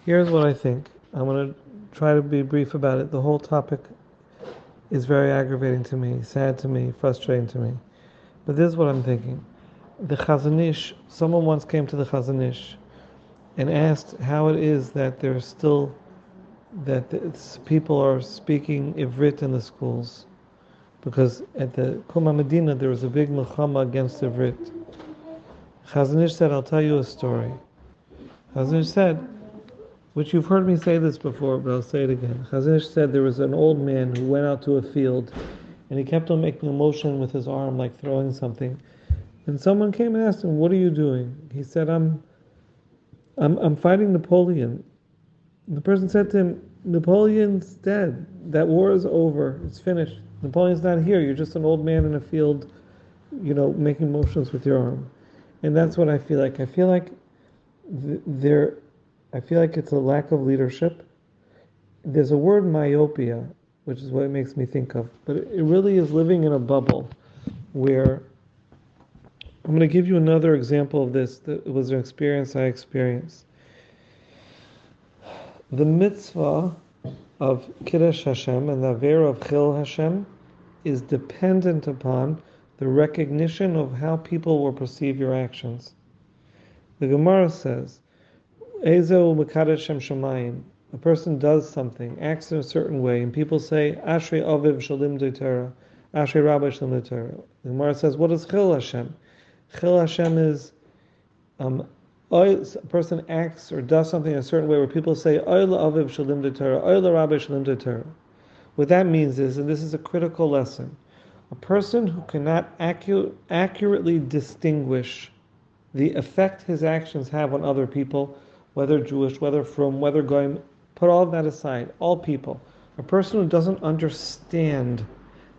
Here's what I think. I'm going to try to be brief about it. The whole topic is very aggravating to me, sad to me, frustrating to me. But this is what I'm thinking. The Chazon Ish, someone once came to the Chazon Ish and asked how it is that there's still, people are speaking Ivrit in the schools. Because at the Kuma Medina there was a big milchama against Ivrit. Chazon Ish said, I'll tell you a story. Chazon Ish said, which you've heard me say this before, but I'll say it again. Chazon Ish said there was an old man who went out to a field, and he kept on making a motion with his arm like throwing something. And someone came and asked him, "What are you doing?" He said, I'm fighting Napoleon." And the person said to him, "Napoleon's dead. That war is over. It's finished. Napoleon's not here. You're just an old man in a field, making motions with your arm." And that's what I feel like. I feel like it's a lack of leadership. There's a word myopia, which is what it makes me think of, but it really is living in a bubble where I'm going to give you another example of this that was an experience I experienced. The mitzvah of Kiddush Hashem and the Avera of Chil Hashem is dependent upon the recognition of how people will perceive your actions. The Gemara says, Ezo Mekadesh Shem Shamayim. A person does something, acts in a certain way, and people say, Ashrei Aviv Shalim Torah, Ashrei Rabbi Shalim Torah. The Gemara says, what is Chil Hashem? Chil Hashem is a person acts or does something in a certain way where people say, Oyla Aviv Shalim Torah, Oyla Rabbi Shalim Torah. What that means is, and this is a critical lesson, a person who cannot accurately distinguish the effect his actions have on other people, whether Jewish, whether from, whether Goyim, put all of that aside, all people. A person who doesn't understand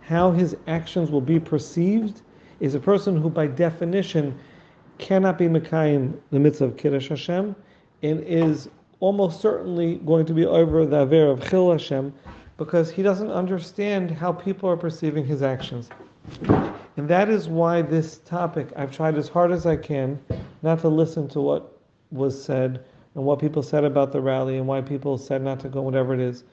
how his actions will be perceived is a person who, by definition, cannot be Mekayim the mitzvah of Kiddush Hashem, and is almost certainly going to be over the Aver of Chil Hashem, because he doesn't understand how people are perceiving his actions. And that is why this topic, I've tried as hard as I can not to listen to what was said and what people said about the rally and why people said not to go, whatever it is.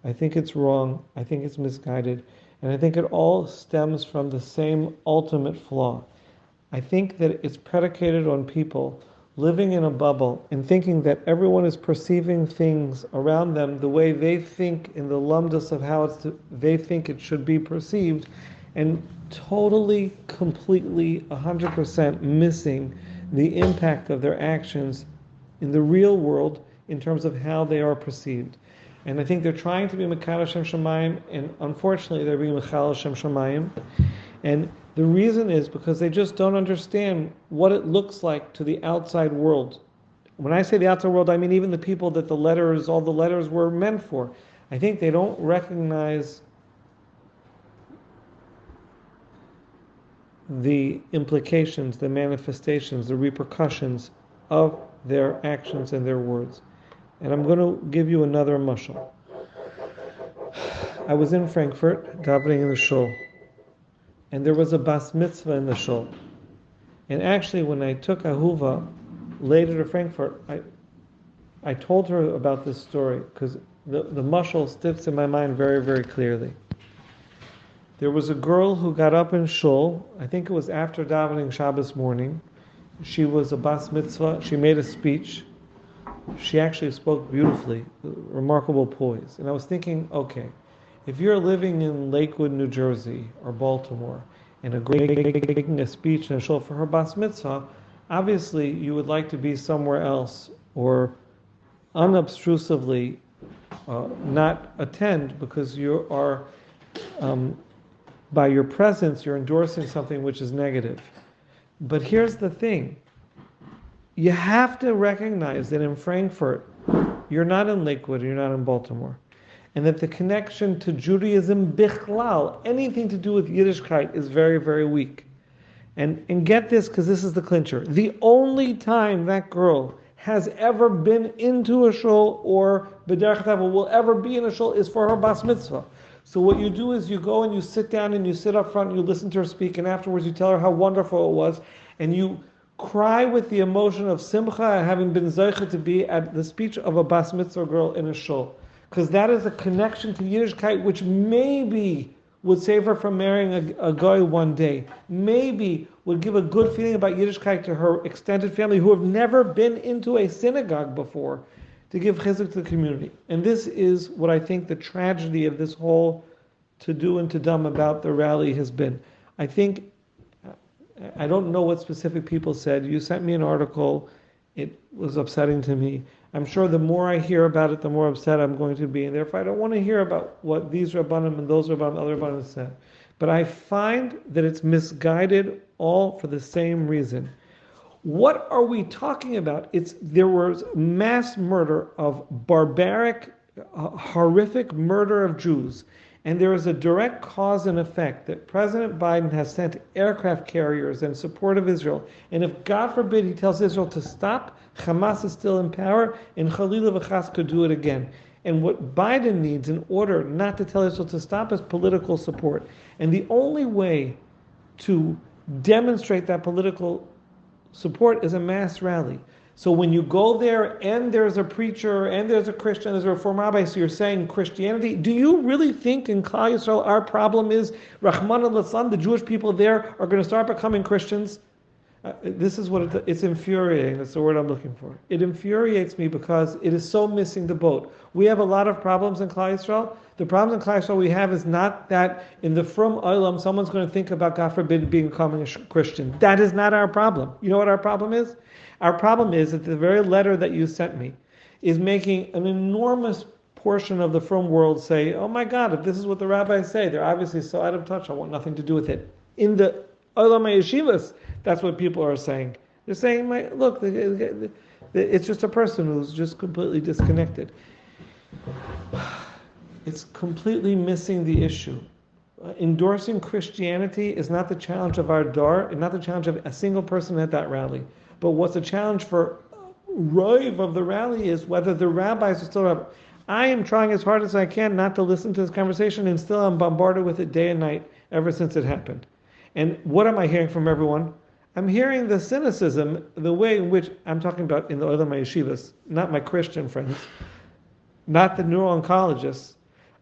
I think it's wrong. I think it's misguided. And I think it all stems from the same ultimate flaw. I think that it's predicated on people living in a bubble and thinking that everyone is perceiving things around them the way they think in the lumdus of how they think it should be perceived, and totally, completely, 100% missing the impact of their actions in the real world in terms of how they are perceived. And I think they're trying to be Mekal Hashem Shamayim, and unfortunately they're being Mechal Hashem Shamayim. And the reason is because they just don't understand what it looks like to the outside world. When I say the outside world, I mean even the people that all the letters were meant for. I think they don't recognize the implications, the manifestations, the repercussions of their actions and their words. And I'm going to give you another mashal. I was in Frankfurt, davening in the shul, and there was a bas mitzvah in the shul. And actually, when I took Ahuva later to Frankfurt, I told her about this story because the mashal sticks in my mind very, very clearly. There was a girl who got up in shul, I think it was after davening Shabbos morning. She was a bas mitzvah. She made a speech. She actually spoke beautifully, remarkable poise. And I was thinking, okay, if you're living in Lakewood, New Jersey, or Baltimore, and making a speech in a shul for her bas mitzvah, obviously you would like to be somewhere else, or unobtrusively not attend, because you are, by your presence, you're endorsing something which is negative. But here's the thing. You have to recognize that in Frankfurt, you're not in Lakewood, you're not in Baltimore. And that the connection to Judaism, bichlal, anything to do with Yiddishkeit, is very, very weak. And get this, because this is the clincher. The only time that girl has ever been into a shul, or b'derech tava will ever be in a shul, is for her bas mitzvah. So what you do is you go and you sit down and you sit up front and you listen to her speak, and afterwards you tell her how wonderful it was, and you cry with the emotion of simcha, having been zeicha to be at the speech of a bas mitzvah girl in a shul. Because that is a connection to Yiddishkeit, which maybe would save her from marrying a guy one day. Maybe would give a good feeling about Yiddishkeit to her extended family who have never been into a synagogue before, to give chizuk to the community. And this is what I think the tragedy of this whole to-do and to-dum about the rally has been. I think, I don't know what specific people said. You sent me an article. It was upsetting to me. I'm sure the more I hear about it, the more upset I'm going to be. And therefore, I don't want to hear about what these Rabbanim and those Rabbanim and other Rabbanim said. But I find that it's misguided all for the same reason. What are we talking about? There was mass murder of barbaric, horrific murder of Jews. And there is a direct cause and effect that President Biden has sent aircraft carriers in support of Israel. And if, God forbid, he tells Israel to stop, Hamas is still in power, and Khalilah V'chas could do it again. And what Biden needs in order not to tell Israel to stop is political support. And the only way to demonstrate that political support is a mass rally. So when you go there and there's a preacher and there's a Christian, there's a Reform rabbi, so you're saying Christianity, do you really think in Klal Yisrael our problem is, Rahman al-Islam, the Jewish people there are going to start becoming Christians? This is what it's infuriating. That's the word I'm looking for. It infuriates me because it is so missing the boat. We have a lot of problems in Klal Yisrael. The problem in Klal Yisrael we have is not that in the Frum Olam someone's going to think about, God forbid, becoming a Christian. That is not our problem. You know what our problem is? Our problem is that the very letter that you sent me is making an enormous portion of the Frum world say, oh my God, if this is what the rabbis say, they're obviously so out of touch, I want nothing to do with it. In the Olam Yeshivas, that's what people are saying. They're saying, look, it's just a person who's just completely disconnected. It's completely missing the issue. Endorsing Christianity is not the challenge of our dar, and not the challenge of a single person at that rally. But what's a challenge for Roiv of the rally is whether the rabbis are still rabbi. I am trying as hard as I can not to listen to this conversation, and still I'm bombarded with it day and night ever since it happened. And what am I hearing from everyone? I'm hearing the cynicism, the way in which I'm talking about in the Olam Yeshivas, not my Christian friends, not the neuro-oncologists,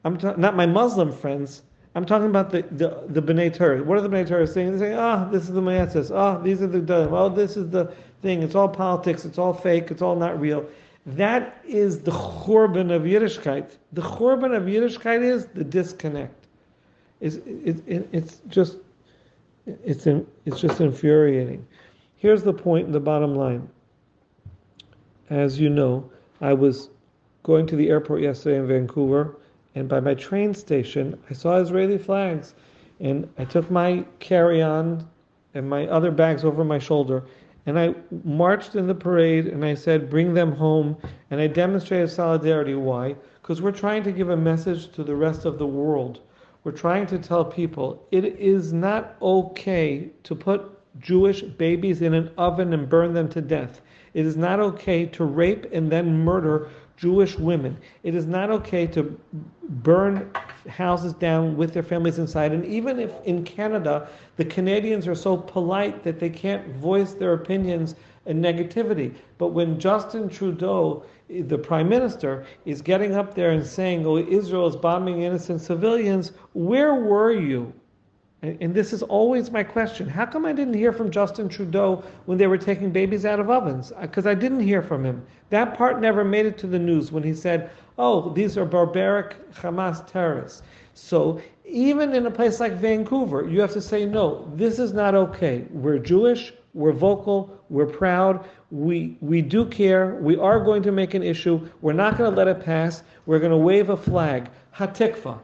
not my Muslim friends. I'm talking about the B'nai Torah. What are the B'nai Torah saying? They're saying, this is the Mayatzis, these are the Dalim, this is the thing, it's all politics, it's all fake, it's all not real. That is the Churban of Yiddishkeit. The Churban of Yiddishkeit is the disconnect. It's just infuriating. Here's the point, the bottom line. As you know, I was going to the airport yesterday in Vancouver, and by my train station, I saw Israeli flags. And I took my carry-on and my other bags over my shoulder, and I marched in the parade, and I said, bring them home. And I demonstrated solidarity. Why? Because we're trying to give a message to the rest of the world. We're trying to tell people it is not okay to put Jewish babies in an oven and burn them to death. It is not okay to rape and then murder Jewish women. It is not okay to burn houses down with their families inside. And even if in Canada, the Canadians are so polite that they can't voice their opinions and negativity. But when Justin Trudeau, the Prime Minister, is getting up there and saying, Israel is bombing innocent civilians, where were you? And this is always my question. How come I didn't hear from Justin Trudeau when they were taking babies out of ovens? Because I didn't hear from him. That part never made it to the news when he said, these are barbaric Hamas terrorists. So even in a place like Vancouver, you have to say, no, this is not okay. We're Jewish, we're vocal, we're proud, we do care, we are going to make an issue, we're not going to let it pass, we're going to wave a flag. Hatikva.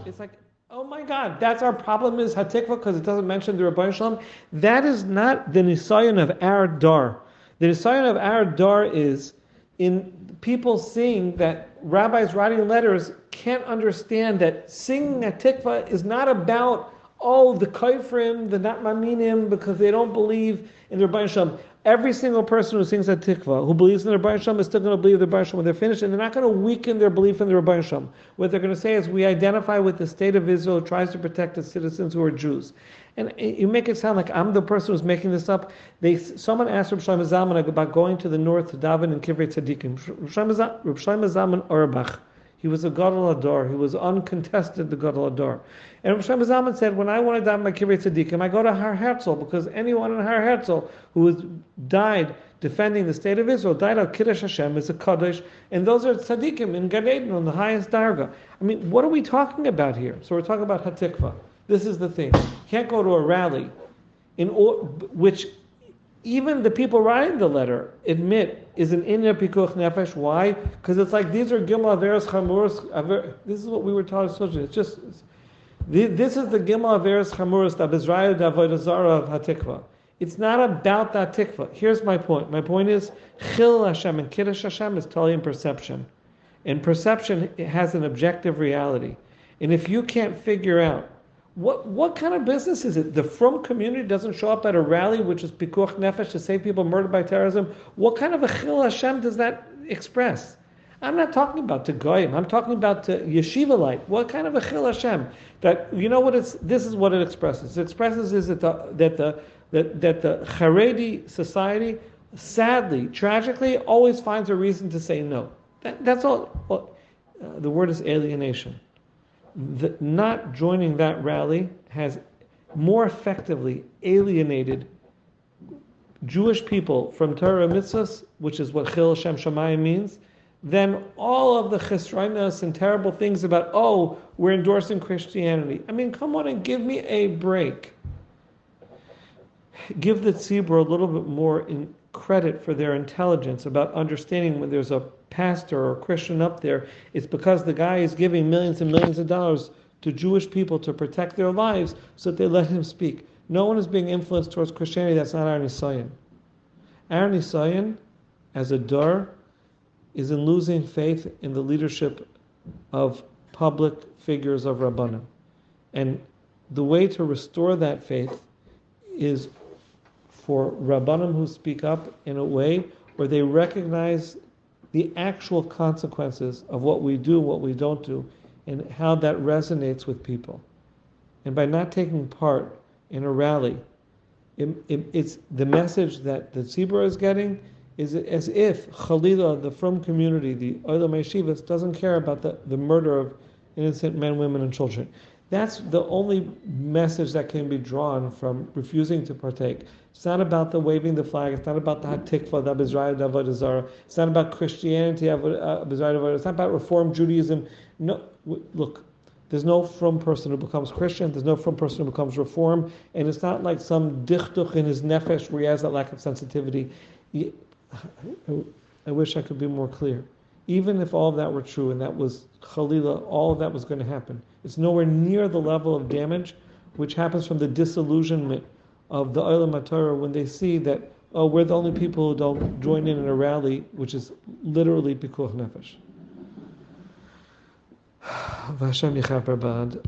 It's like, oh my God, that's our problem is Hatikva because it doesn't mention the Rabbi Shalom. That is not the Nisayon of our dar. The Nisayon of our dar is in people seeing that rabbis writing letters can't understand that singing Hatikva is not about, the Kaifrim, the not Maminim, because they don't believe in the Rabbi Shem. Every single person who sings at Tikva, who believes in the Rabbi Shem, is still going to believe the Rabbi Shem when they're finished, and they're not going to weaken their belief in the Rabbi Shem. What they're going to say is, we identify with the state of Israel, who tries to protect its citizens who are Jews. And you make it sound like I'm the person who's making this up. Someone asked Reb Shlomo Zalman about going to the north to daven in Kivrei Tzadikim. Reb Shlomo Zalman Auerbach, he was a Gadol Ador. He was uncontested the Gadol Ador. And Reb Shlomo Zalman said, when I want to daven by Kivrei Tzadikim, I go to Har Herzl, because anyone in Har Herzl who died defending the state of Israel, died on Kiddush Hashem, is a Kaddish, and those are Tzadikim in Gan Eden on the highest darga. I mean, what are we talking about here? So we're talking about Hatikva. This is the thing. You can't go to a rally which even the people writing the letter admit is an inner pikuach nefesh. Why? Because it's like, these are gimel averos chamuros. This is what we were taught as children. It's just, this is the gimel averos chamuros da bezrayu da avodah zara of hatikva. It's not about that tikva. Here's my point. My point is, chil Hashem and kiddush Hashem is totally in perception. And perception has an objective reality. And if you can't figure out what kind of business is it? The frum community doesn't show up at a rally, which is pikuach nefesh, to save people murdered by terrorism. What kind of a chil Hashem does that express? I'm not talking about to goyim. I'm talking about to yeshivalite. What kind of a chil Hashem? That, you know what this is what it expresses. It expresses is that the Haredi society, sadly, tragically, always finds a reason to say no. That's all. Well, the word is alienation. Not joining that rally has more effectively alienated Jewish people from Torah mitzvahs, which is what Chil Hashem Shamayim means, than all of the chesronos and terrible things about, we're endorsing Christianity. I mean, come on and give me a break. Give the tzibur a little bit more in credit for their intelligence about understanding when there's a pastor or Christian up there, it's because the guy is giving millions and millions of dollars to Jewish people to protect their lives, so that they let him speak. No one is being influenced towards Christianity. That's not our nisayon. Our nisayon, as a dar, is in losing faith in the leadership of public figures of Rabbanim. And the way to restore that faith is for Rabbanim who speak up in a way where they recognize the actual consequences of what we do, what we don't do, and how that resonates with people. And by not taking part in a rally, it's the message that the tzibur is getting is as if Chalila, the frum community, the Olam Yeshivas, doesn't care about the murder of innocent men, women, and children. That's the only message that can be drawn from refusing to partake. It's not about the waving the flag. It's not about the hatikva, the bezrayu da avodah zara. It's not about Christianity, it's not about Reform Judaism. No, look, there's no frum person who becomes Christian. There's no frum person who becomes Reform. And it's not like some dichtuch in his nefesh where he has that lack of sensitivity. I wish I could be more clear. Even if all of that were true and that was Chalila, all of that was going to happen, it's nowhere near the level of damage which happens from the disillusionment of the Olam HaTorah when they see that, we're the only people who don't join in a rally, which is literally pikuach nefesh. Vashem yichaf bad.